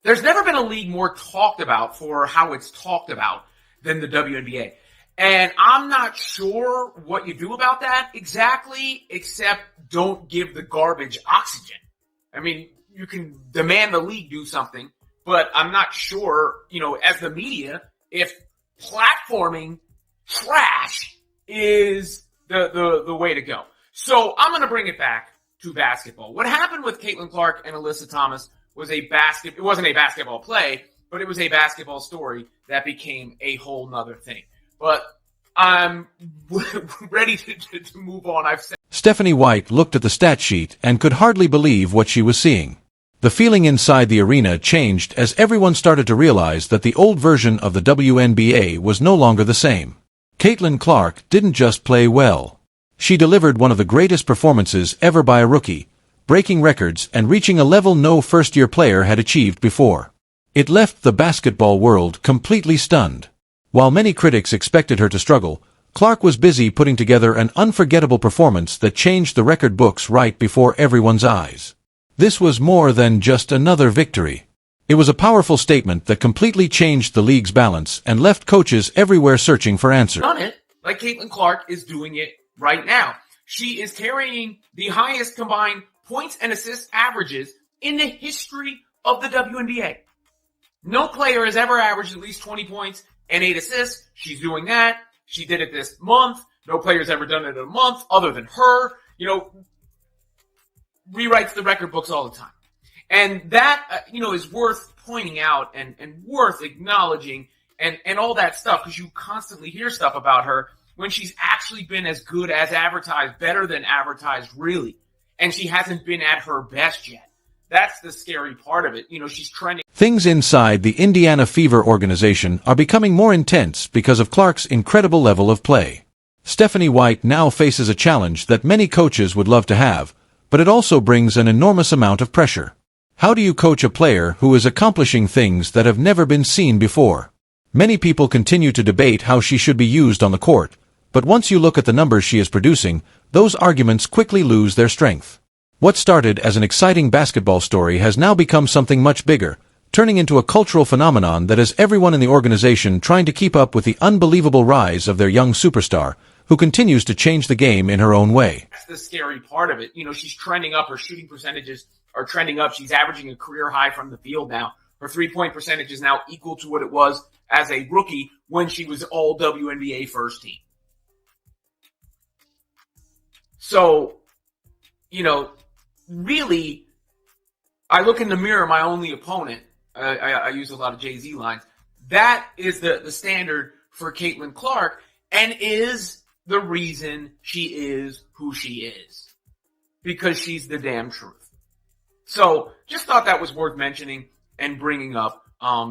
There's never been a league more talked about for how it's talked about than the WNBA. And I'm not sure what you do about that exactly, except don't give the garbage oxygen. I mean, you can demand the league do something, but I'm not sure, as the media, if platforming trash is the way to go. So I'm going to bring it back to basketball. What happened with Citlin Clark and Alyssa Thomas was it wasn't a basketball play, but it was a basketball story that became a whole nother thing. But I'm ready to move on. Stephanie White looked at the stat sheet and could hardly believe what she was seeing. The feeling inside the arena changed as everyone started to realize that the old version of the WNBA was no longer the same. Citlin Clark didn't just play well. She delivered one of the greatest performances ever by a rookie, breaking records and reaching a level no first-year player had achieved before. It left the basketball world completely stunned. While many critics expected her to struggle, Clark was busy putting together an unforgettable performance that changed the record books right before everyone's eyes. This was more than just another victory. It was a powerful statement that completely changed the league's balance and left coaches everywhere searching for answers. Done it like Citlin Clark is doing it right now. She is carrying the highest combined points and assist averages in the history of the WNBA. No player has ever averaged at least 20 points and 8 assists. She's doing that. She did it this month. No player's ever done it in a month other than her. Rewrites the record books all the time. And that, is worth pointing out and worth acknowledging and all that stuff, because you constantly hear stuff about her when she's actually been as good as advertised, better than advertised, really. And she hasn't been at her best yet. That's the scary part of it. She's trending. Things inside the Indiana Fever organization are becoming more intense because of Clark's incredible level of play. Stephanie White now faces a challenge that many coaches would love to have, but it also brings an enormous amount of pressure. How do you coach a player who is accomplishing things that have never been seen before? Many people continue to debate how she should be used on the court, but once you look at the numbers she is producing, those arguments quickly lose their strength. What started as an exciting basketball story has now become something much bigger, turning into a cultural phenomenon that has everyone in the organization trying to keep up with the unbelievable rise of their young superstar, who continues to change the game in her own way. That's the scary part of it. She's trending up. Her shooting percentages are trending up. She's averaging a career high from the field now. Her three-point percentage is now equal to what it was as a rookie when she was all WNBA first team. So, really, I look in the mirror, my only opponent. I use a lot of Jay-Z lines. That is the standard for Citlin Clark, and is the reason she is who she is. Because she's the damn truth. So, just thought that was worth mentioning and bringing up,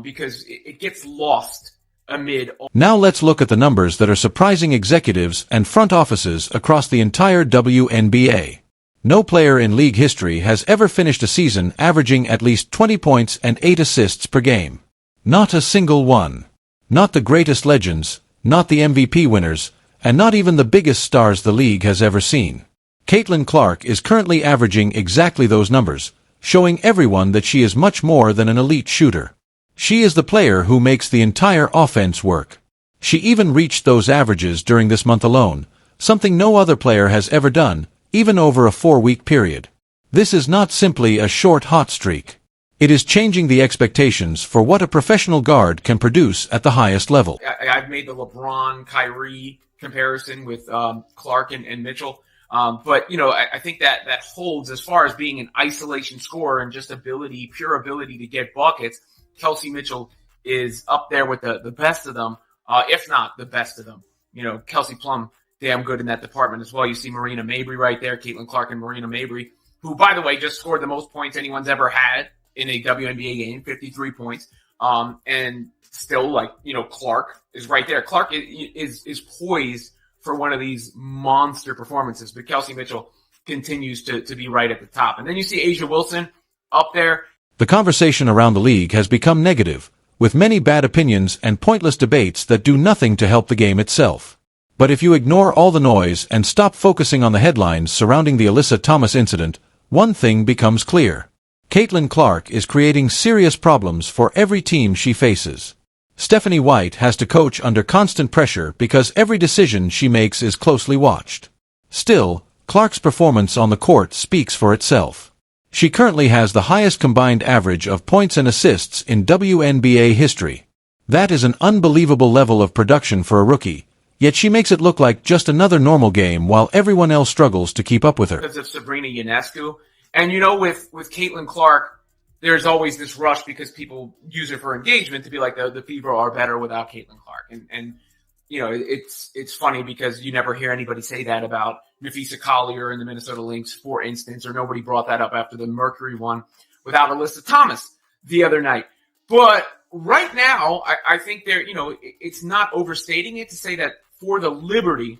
because it gets lost amid all. Now let's look at the numbers that are surprising executives and front offices across the entire WNBA. No player in league history has ever finished a season averaging at least 20 points and 8 assists per game. Not a single one. Not the greatest legends, not the MVP winners, and not even the biggest stars the league has ever seen. Citlin Clark is currently averaging exactly those numbers, showing everyone that she is much more than an elite shooter. She is the player who makes the entire offense work. She even reached those averages during this month alone, something no other player has ever done, even over a 4-week period. This is not simply a short hot streak. It is changing the expectations for what a professional guard can produce at the highest level. I've made the LeBron-Kyrie comparison with Clark and Mitchell. But, I think that holds as far as being an isolation scorer and just pure ability to get buckets. Kelsey Mitchell is up there with the best of them, if not the best of them. Kelsey Plum, damn good in that department as well. You see Marina Mabry right there, Citlin Clark and Marina Mabry, who, by the way, just scored the most points anyone's ever had in a WNBA game, 53 points. And still, Clark is right there. Clark is poised for one of these monster performances, but Kelsey Mitchell continues to be right at the top. And then you see Asia Wilson up there. The conversation around the league has become negative, with many bad opinions and pointless debates that do nothing to help the game itself. But if you ignore all the noise and stop focusing on the headlines surrounding the Alyssa Thomas incident, one thing becomes clear. Citlin Clark is creating serious problems for every team she faces. Stephanie White has to coach under constant pressure because every decision she makes is closely watched. Still, Clark's performance on the court speaks for itself. She currently has the highest combined average of points and assists in WNBA history. That is an unbelievable level of production for a rookie, yet she makes it look like just another normal game while everyone else struggles to keep up with her. Because of Sabrina Ionescu. And with Citlin Clark, there's always this rush because people use her for engagement to be like the Fever are better without Citlin Clark. And it's funny because you never hear anybody say that about Nafisa Collier and the Minnesota Lynx, for instance, or nobody brought that up after the Mercury one without Alyssa Thomas the other night. But right now, I think it's not overstating it to say that for the Liberty,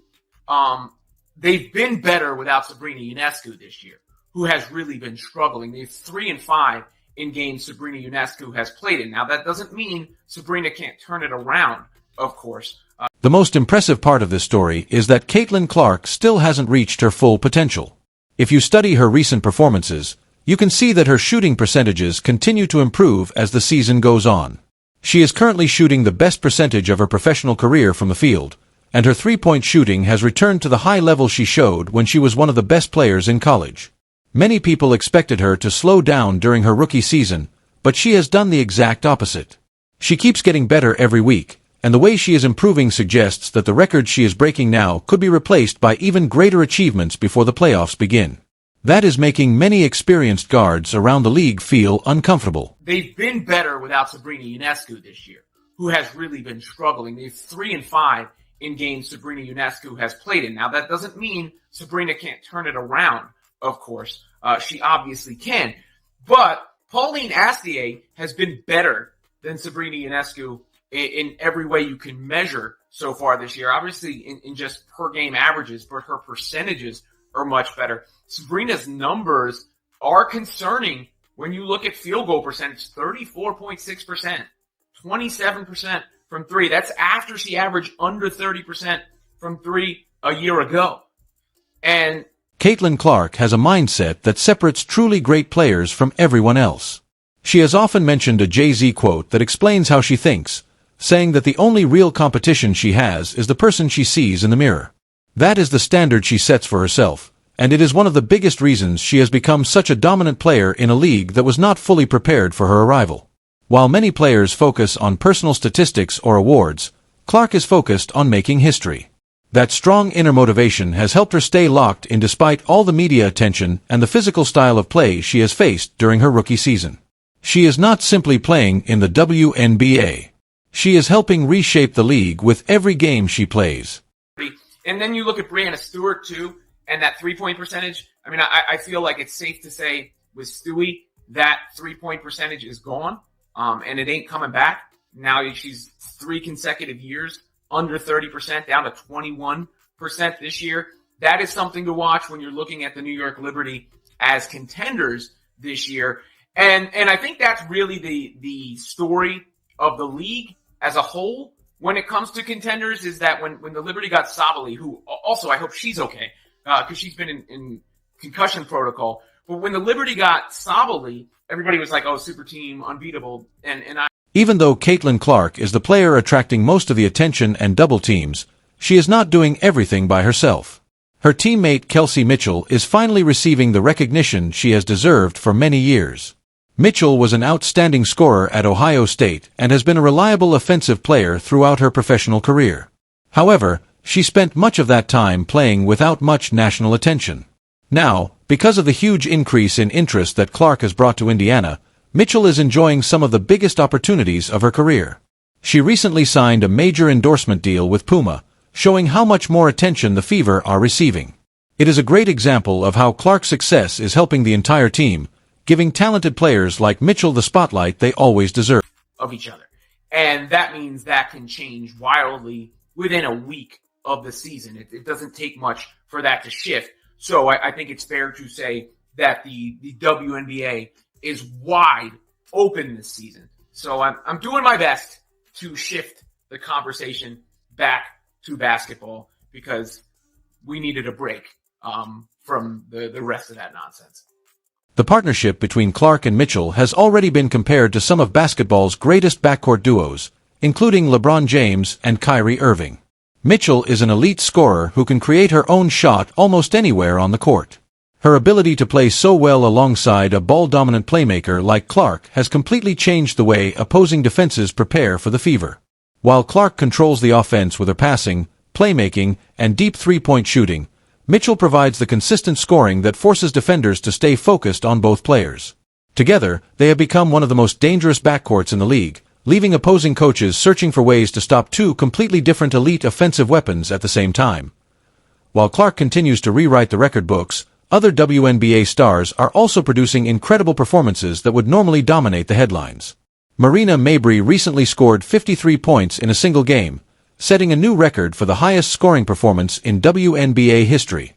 they've been better without Sabrina Ionescu this year, who has really been struggling. They're 3-5 in games Sabrina Ionescu has played in. Now, that doesn't mean Sabrina can't turn it around, of course. The most impressive part of this story is that Citlin Clark still hasn't reached her full potential. If you study her recent performances, you can see that her shooting percentages continue to improve as the season goes on. She is currently shooting the best percentage of her professional career from the field, and her three-point shooting has returned to the high level she showed when she was one of the best players in college. Many people expected her to slow down during her rookie season, but she has done the exact opposite. She keeps getting better every week, and the way she is improving suggests that the record she is breaking now could be replaced by even greater achievements before the playoffs begin. That is making many experienced guards around the league feel uncomfortable. They've been better without Sabrina Ionescu this year, who has really been struggling. They're 3-5 in games Sabrina Ionescu has played in. Now, that doesn't mean Sabrina can't turn it around, of course. She obviously can. But Pauline Astier has been better than Sabrina Ionescu in every way you can measure so far this year. Obviously, in just per-game averages, but her percentages are much better. Sabrina's numbers are concerning when you look at field goal percentage, 34.6%, 27% from three. That's after she averaged under 30% from three a year ago. And Citlin Clark has a mindset that separates truly great players from everyone else. She has often mentioned a Jay-Z quote that explains how she thinks, saying that the only real competition she has is the person she sees in the mirror. That is the standard she sets for herself, and it is one of the biggest reasons she has become such a dominant player in a league that was not fully prepared for her arrival. While many players focus on personal statistics or awards, Clark is focused on making history. That strong inner motivation has helped her stay locked in despite all the media attention and the physical style of play she has faced during her rookie season. She is not simply playing in the WNBA. She is helping reshape the league with every game she plays. And then you look at Breanna Stewart, too, and that three-point percentage. I mean, I feel like it's safe to say with Stewie, that three-point percentage is gone, and it ain't coming back. Now she's 3 consecutive years under 30%, down to 21% this year. That is something to watch when you're looking at the New York Liberty as contenders this year. And I think that's really the story of the league as a whole when it comes to contenders, is that when the Liberty got Sabali, who also I hope she's okay, because she's been in concussion protocol. But when the Liberty got Sabali, everybody was like, oh, super team, unbeatable. Even though Citlin Clark is the player attracting most of the attention and double teams, she is not doing everything by herself. Her teammate Kelsey Mitchell is finally receiving the recognition she has deserved for many years. Mitchell was an outstanding scorer at Ohio State and has been a reliable offensive player throughout her professional career. However, she spent much of that time playing without much national attention. Now, because of the huge increase in interest that Clark has brought to Indiana, Mitchell is enjoying some of the biggest opportunities of her career. She recently signed a major endorsement deal with Puma, showing how much more attention the Fever are receiving. It is a great example of how Clark's success is helping the entire team, giving talented players like Mitchell the spotlight they always deserve. Of each other. And that means that can change wildly within a week of the season. It doesn't take much for that to shift. So I think it's fair to say that the WNBA is wide open this season. So I'm doing my best to shift the conversation back to basketball because we needed a break from the rest of that nonsense. The partnership between Clark and Mitchell has already been compared to some of basketball's greatest backcourt duos, including LeBron James and Kyrie Irving. Mitchell is an elite scorer who can create her own shot almost anywhere on the court. Her ability to play so well alongside a ball-dominant playmaker like Clark has completely changed the way opposing defenses prepare for the Fever. While Clark controls the offense with her passing, playmaking, and deep three-point shooting, Mitchell provides the consistent scoring that forces defenders to stay focused on both players. Together, they have become one of the most dangerous backcourts in the league, leaving opposing coaches searching for ways to stop two completely different elite offensive weapons at the same time. While Clark continues to rewrite the record books, other WNBA stars are also producing incredible performances that would normally dominate the headlines. Marina Mabrey recently scored 53 points in a single game, setting a new record for the highest scoring performance in WNBA history.